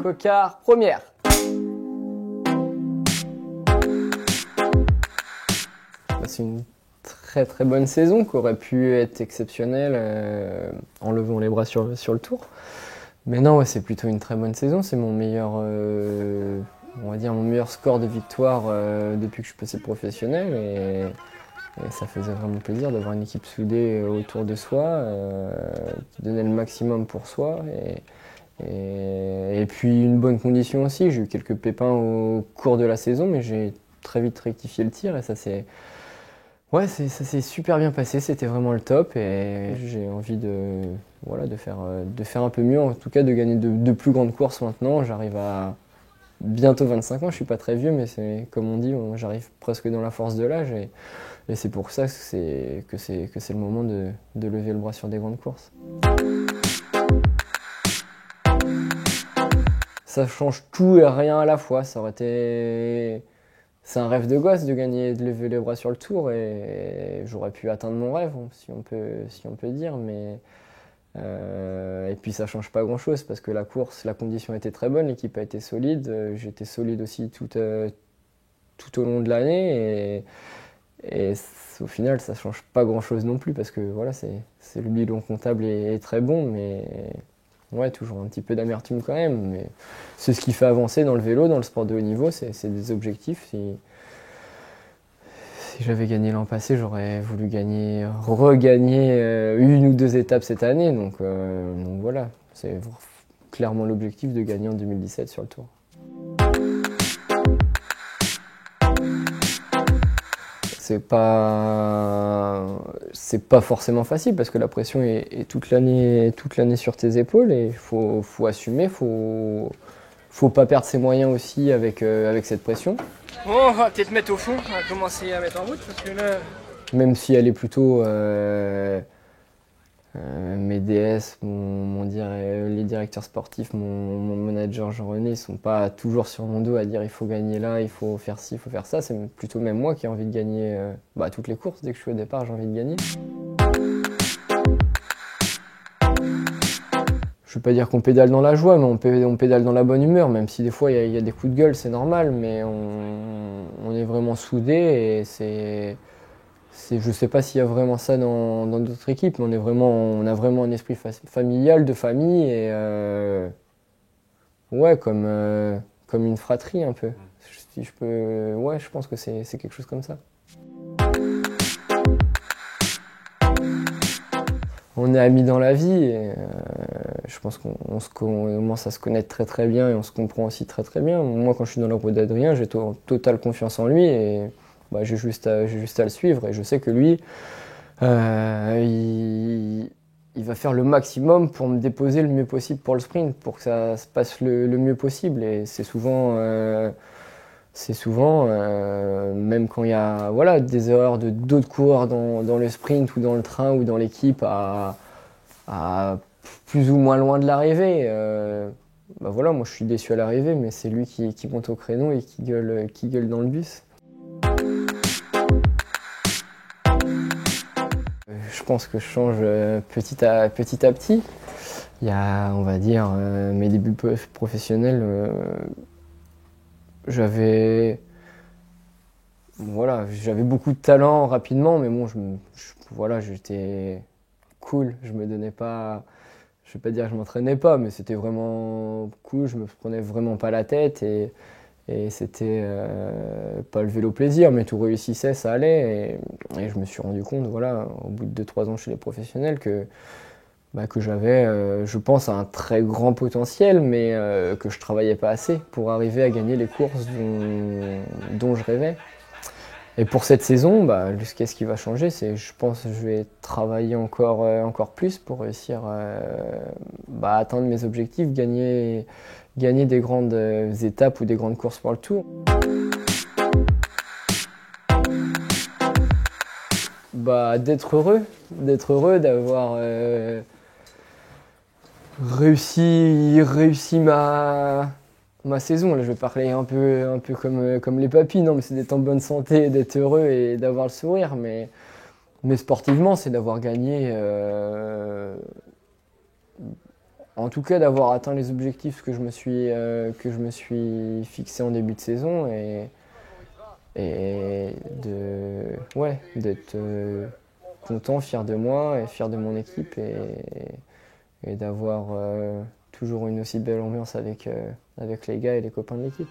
Coquard, première. C'est une très très bonne saison qui aurait pu être exceptionnelle en levant les bras sur le tour. Mais non, ouais, c'est plutôt une très bonne saison. C'est mon meilleur, on va dire mon meilleur score de victoire depuis que je suis passé professionnel. Et ça faisait vraiment plaisir d'avoir une équipe soudée autour de soi, qui donnait le maximum pour soi. Et puis une bonne condition aussi. J'ai eu quelques pépins au cours de la saison, mais j'ai très vite rectifié le tir et ça s'est super bien passé. C'était vraiment le top et j'ai envie de faire un peu mieux, en tout cas de gagner de plus grandes courses maintenant. J'arrive à bientôt 25 ans, je suis pas très vieux, mais c'est comme on dit, j'arrive presque dans la force de l'âge et c'est pour ça que c'est le moment de lever le bras sur des grandes courses. Ça change tout et rien à la fois. C'est un rêve de gosse de gagner, de lever les bras sur le tour et j'aurais pu atteindre mon rêve, si on peut dire, mais et puis ça change pas grand chose parce que la course, la condition était très bonne, l'équipe a été solide, j'étais solide aussi tout au long de l'année et au final ça change pas grand chose non plus parce que voilà, c'est le bilan comptable est très bon, mais ouais, toujours un petit peu d'amertume quand même, mais c'est ce qui fait avancer dans le vélo, dans le sport de haut niveau, c'est des objectifs. Si j'avais gagné l'an passé, j'aurais voulu regagner une ou deux étapes cette année, donc voilà, c'est clairement l'objectif de gagner en 2017 sur le Tour. C'est pas forcément facile parce que la pression est toute l'année sur tes épaules et il faut assumer, faut pas perdre ses moyens aussi avec cette pression. Bon, on va peut-être mettre au fond, on va commencer à mettre en route parce que là... Même si elle est plutôt mes DS, les directeurs sportifs, mon manager Jean-René, ils sont pas toujours sur mon dos à dire il faut gagner là, il faut faire ci, il faut faire ça. C'est plutôt même moi qui ai envie de gagner toutes les courses. Dès que je suis au départ, j'ai envie de gagner. Je veux pas dire qu'on pédale dans la joie, mais on pédale dans la bonne humeur, même si des fois il y a des coups de gueule, c'est normal, mais on est vraiment soudés et je sais pas s'il y a vraiment ça dans d'autres équipes, mais on a vraiment un esprit familial, de famille et ouais, comme une fratrie un peu. Si je peux, ouais, je pense que c'est quelque chose comme ça. On est amis dans la vie et je pense qu'on commence à se connaître très très bien et on se comprend aussi très très bien. Moi, quand je suis dans la roue d'Adrien, j'ai totale confiance en lui et j'ai juste à le suivre et je sais que lui, il va faire le maximum pour me déposer le mieux possible pour le sprint, pour que ça se passe le mieux possible. Et c'est souvent, même quand il y a des erreurs de d'autres coureurs dans le sprint ou dans le train ou dans l'équipe à plus ou moins loin de l'arrivée. Moi je suis déçu à l'arrivée, mais c'est lui qui monte au créneau et qui gueule dans le bus. Je pense que je change petit à petit. Il y a, on va dire, mes débuts professionnels, j'avais beaucoup de talent rapidement, mais bon, j'étais cool. Je me donnais pas, je vais pas dire que je m'entraînais pas, mais c'était vraiment cool. Je me prenais vraiment pas la tête et c'était pas le vélo plaisir, mais tout réussissait, ça allait. Et je me suis rendu compte, au bout de 2-3 ans chez les professionnels, que j'avais, je pense, un très grand potentiel, mais que je travaillais pas assez pour arriver à gagner les courses dont je rêvais. Et pour cette saison, qu'est-ce qui va changer, je pense que je vais travailler encore plus pour réussir à atteindre mes objectifs, gagner des grandes étapes ou des grandes courses pour le Tour. D'être heureux, d'avoir réussi ma saison. Là, je vais parler un peu comme les papis, non, mais c'est d'être en bonne santé, d'être heureux et d'avoir le sourire. Mais sportivement, c'est d'avoir gagné En tout cas, d'avoir atteint les objectifs que je me suis fixé en début de saison et d'être content, fier de moi et fier de mon équipe et d'avoir toujours une aussi belle ambiance avec les gars et les copains de l'équipe.